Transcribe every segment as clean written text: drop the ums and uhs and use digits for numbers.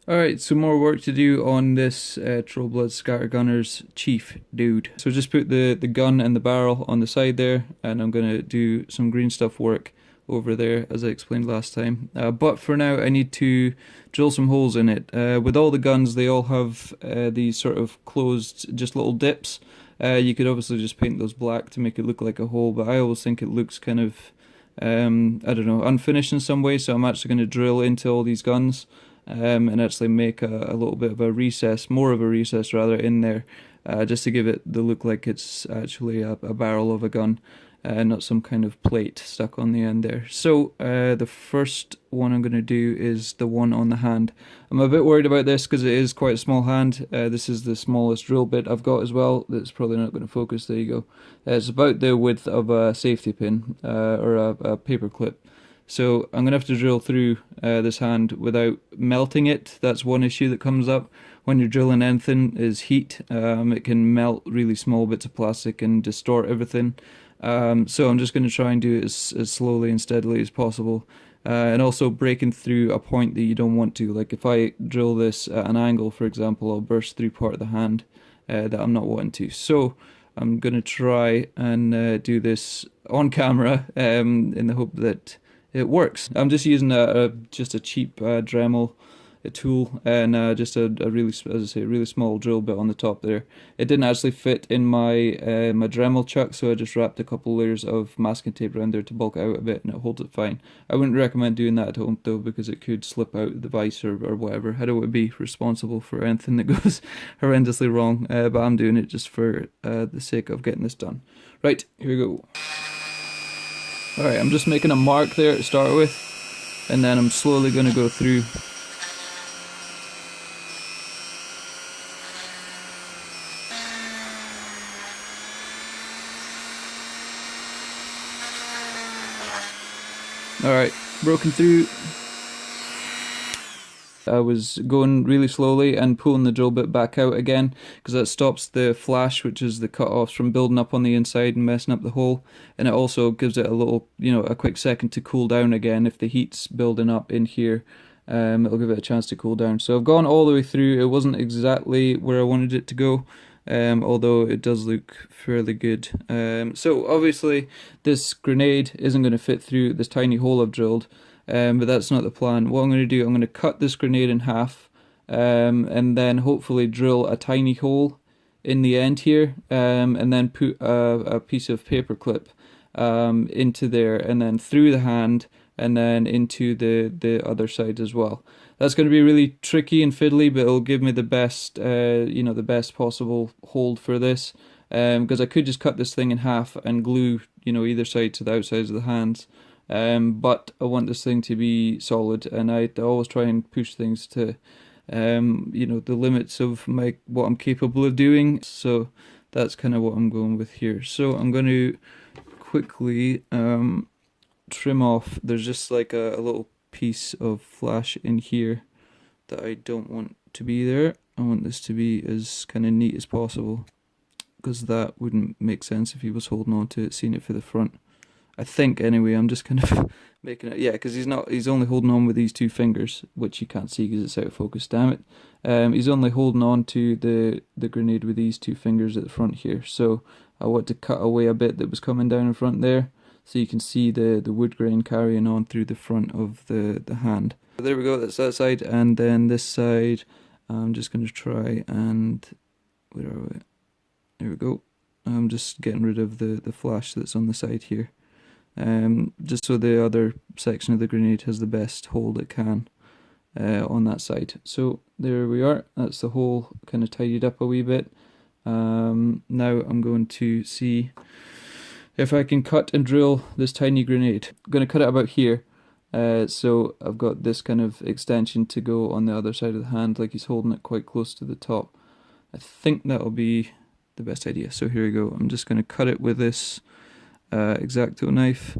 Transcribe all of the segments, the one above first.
Alright, so more work to do on this Trollbloods Scattergunners chief dude. So just put the gun and the barrel on the side there, and I'm going to do some green stuff work over there as I explained last time. But for now I need to drill some holes in it. With all the guns they all have these sort of closed, just little dips. You could obviously just paint those black to make it look like a hole, but I always think it looks kind of, I don't know, unfinished in some way, so I'm actually going to drill into all these guns. And actually make a little bit of a recess, more of a recess rather, in there, just to give it the look like it's actually a barrel of a gun, not some kind of plate stuck on the end there. So the first one I'm going to do is the one on the hand. I'm a bit worried about this because it is quite a small hand. This is the smallest drill bit I've got as well. That's probably not going to focus. There you go. It's about the width of a safety pin or a paper clip. So I'm going to have to drill through this hand without melting it. That's one issue that comes up when you're drilling anything, is heat. It can melt really small bits of plastic and distort everything. So I'm just going to try and do it as slowly and steadily as possible. And also breaking through a point that you don't want to. Like if I drill this at an angle, for example, I'll burst through part of the hand that I'm not wanting to. So I'm going to try and do this on camera in the hope that it works. I'm just using just a cheap Dremel tool and just a really, as I say, really small drill bit on the top there. It didn't actually fit in my my Dremel chuck, so I just wrapped a couple layers of masking tape around there to bulk it out a bit, and it holds it fine. I wouldn't recommend doing that at home though, because it could slip out the vise or whatever. I don't want to be responsible for anything that goes horrendously wrong, but I'm doing it just for the sake of getting this done. Right, here we go. Alright, I'm just making a mark there to start with, and then I'm slowly going to go through. Alright, broken through. I was going really slowly and pulling the drill bit back out again, because that stops the flash, which is the cut-offs, from building up on the inside and messing up the hole, and it also gives it a little, a quick second to cool down again. If the heat's building up in here, it'll give it a chance to cool down. So I've gone all the way through. It wasn't exactly where I wanted it to go, although it does look fairly good. So obviously this grenade isn't going to fit through this tiny hole I've drilled. But that's not the plan. What I'm going to do, I'm going to cut this grenade in half, and then hopefully drill a tiny hole in the end here, and then put a piece of paper clip into there, and then through the hand, and then into the other side as well. That's going to be really tricky and fiddly, but it'll give me the best, the best possible hold for this, because I could just cut this thing in half and glue, either side to the outsides of the hands. But I want this thing to be solid, and I always try and push things to, the limits of what I'm capable of doing. So that's kind of what I'm going with here. So I'm going to quickly trim off. There's just like a little piece of flash in here that I don't want to be there. I want this to be as kind of neat as possible, because that wouldn't make sense if he was holding on to it, seeing it for the front. I think anyway. I'm just kind of making it, because he's only holding on with these two fingers, which you can't see because it's out of focus, damn it. He's only holding on to the grenade with these two fingers at the front here, so I want to cut away a bit that was coming down in front there, so you can see the wood grain carrying on through the front of the hand. So there we go, that's that side, and then this side I'm just going to try and, where are we? There we go. I'm just getting rid of the flash that's on the side here. Just so the other section of the grenade has the best hold it can on that side. So there we are, that's the hole kind of tidied up a wee bit. Now I'm going to see if I can cut and drill this tiny grenade. I'm going to cut it about here, so I've got this kind of extension to go on the other side of the hand, like he's holding it quite close to the top. I think that'll be the best idea. So here we go, I'm just going to cut it with this X-Acto knife.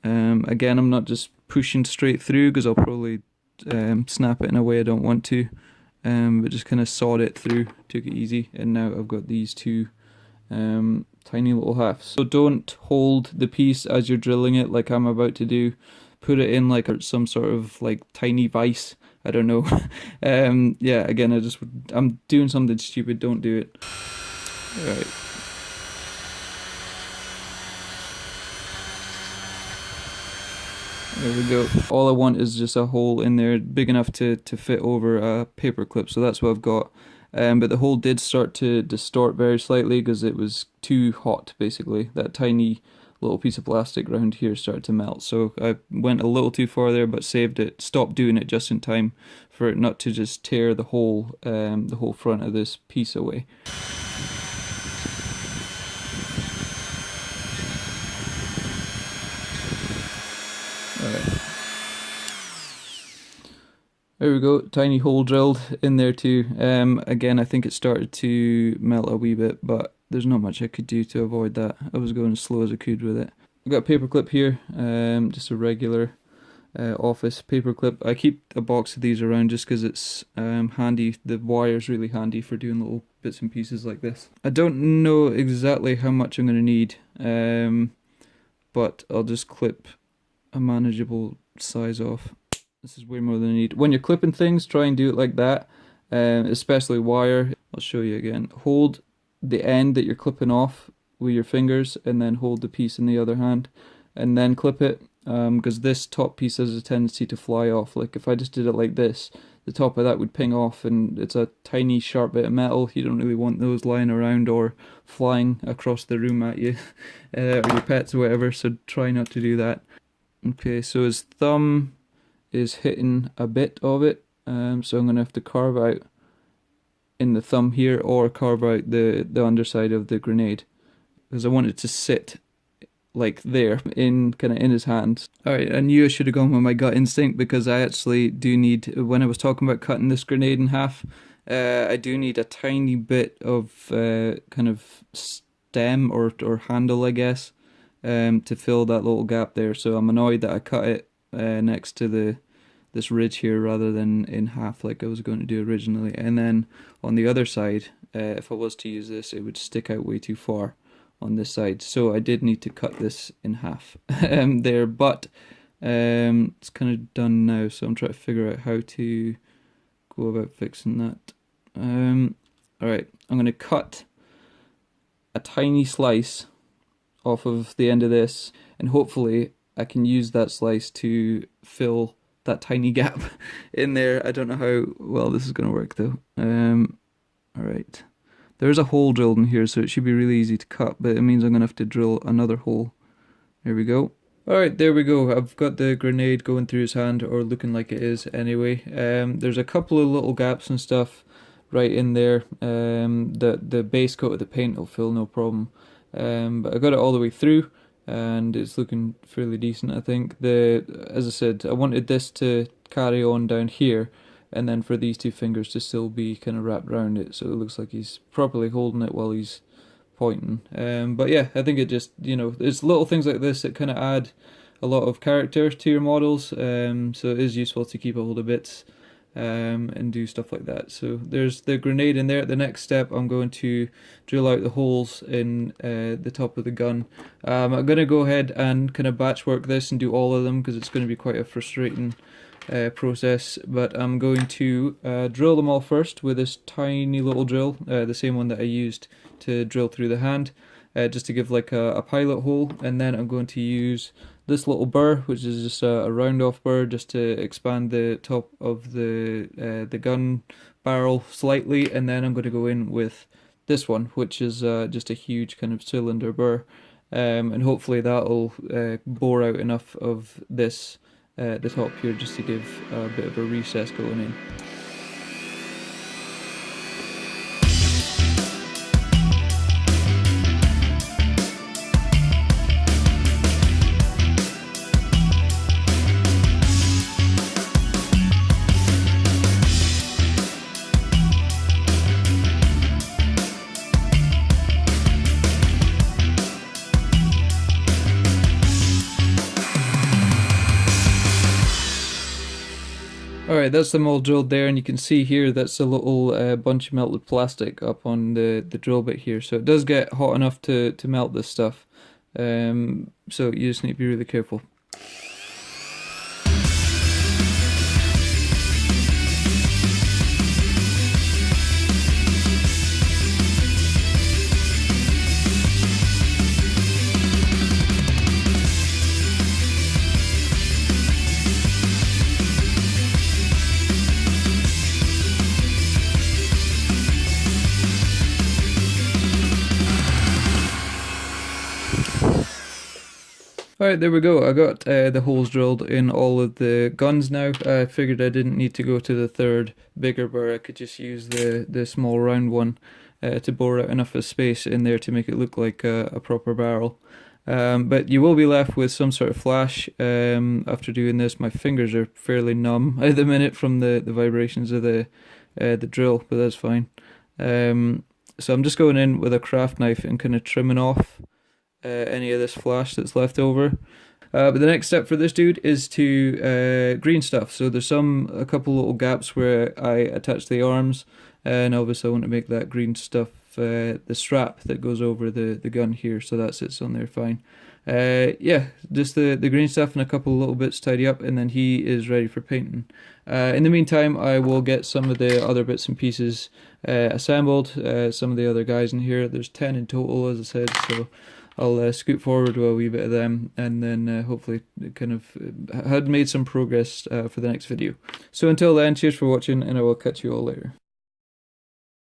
Again, I'm not just pushing straight through, because I'll probably snap it in a way I don't want to, but just kind of sawed it through, took it easy, and now I've got these two tiny little halves. So don't hold the piece as you're drilling it like I'm about to do. Put it in like some sort of like tiny vise I don't know. Yeah, again, I'm doing something stupid, don't do it. Alright. There we go. All I want is just a hole in there big enough to fit over a paper clip, so that's what I've got. But the hole did start to distort very slightly because it was too hot, basically. That tiny little piece of plastic around here started to melt, so I went a little too far there, but saved it, stopped doing it just in time for it not to just tear the whole front of this piece away. Alright. There we go, tiny hole drilled in there too. Again, I think it started to melt a wee bit, but there's not much I could do to avoid that. I was going as slow as I could with it. I've got a paper clip here, just a regular office paper clip. I keep a box of these around just because it's handy. The wire's really handy for doing little bits and pieces like this. I don't know exactly how much I'm going to need, but I'll just clip a manageable size off. This is way more than I need. When you're clipping things, try and do it like that, especially wire. I'll show you again. Hold the end that you're clipping off with your fingers and then hold the piece in the other hand and then clip it, because this top piece has a tendency to fly off. Like if I just did it like this, the top of that would ping off, and it's a tiny sharp bit of metal. You don't really want those lying around or flying across the room at you, or your pets or whatever, so try not to do that. Okay, so his thumb is hitting a bit of it, so I'm going to have to carve out in the thumb here or carve out the underside of the grenade, because I want it to sit like there, in kind of in his hand. Alright, I knew I should have gone with my gut instinct, because I actually do need, when I was talking about cutting this grenade in half, I do need a tiny bit of kind of stem or handle, I guess, to fill that little gap there. So I'm annoyed that I cut it next to this ridge here rather than in half like I was going to do originally. And then on the other side, if I was to use this, it would stick out way too far on this side, so I did need to cut this in half there, but it's kind of done now, so I'm trying to figure out how to go about fixing that. Alright, I'm going to cut a tiny slice off of the end of this, and hopefully I can use that slice to fill that tiny gap in there. I don't know how well this is going to work though. Alright. There's a hole drilled in here, so it should be really easy to cut, but it means I'm going to have to drill another hole. There we go. Alright, there we go. I've got the grenade going through his hand, or looking like it is anyway. There's a couple of little gaps and stuff right in there. The base coat of the paint will fill no problem. But I got it all the way through, and it's looking fairly decent, I think. As I said, I wanted this to carry on down here, and then for these two fingers to still be kind of wrapped around it, so it looks like he's properly holding it while he's pointing. But yeah, I think it just, it's little things like this that kind of add a lot of character to your models, so it is useful to keep a hold of bits and do stuff like that. So there's the grenade in there. The next step, I'm going to drill out the holes in the top of the gun. I'm going to go ahead and kind of batch work this and do all of them, because it's going to be quite a frustrating process, but I'm going to drill them all first with this tiny little drill, the same one that I used to drill through the hand, just to give like a pilot hole, and then I'm going to use this little burr, which is just a round off burr, just to expand the top of the gun barrel slightly, and then I'm going to go in with this one, which is just a huge kind of cylinder burr, and hopefully that'll bore out enough of this the top here just to give a bit of a recess going in. Alright, that's them all drilled there, and you can see here that's a little bunch of melted plastic up on the drill bit here, so it does get hot enough to melt this stuff, so you just need to be really careful. Alright, there we go. I got the holes drilled in all of the guns now. I figured I didn't need to go to the third bigger burr. I could just use the small round one to bore out enough of space in there to make it look like a proper barrel. But you will be left with some sort of flash after doing this. My fingers are fairly numb at the minute from the vibrations of the drill, but that's fine. So I'm just going in with a craft knife and kind of trimming off any of this flash that's left over. But the next step for this dude is to green stuff. So there's a couple little gaps where I attach the arms, and obviously I want to make that green stuff the strap that goes over the gun here, so that sits on there fine. Yeah, just the green stuff and a couple little bits tidy up, and then he is ready for painting. In the meantime, I will get some of the other bits and pieces assembled. Some of the other guys in here, there's 10 in total as I said, so I'll scoot forward with a wee bit of them, and then hopefully kind of had made some progress for the next video. So until then, cheers for watching, and I will catch you all later.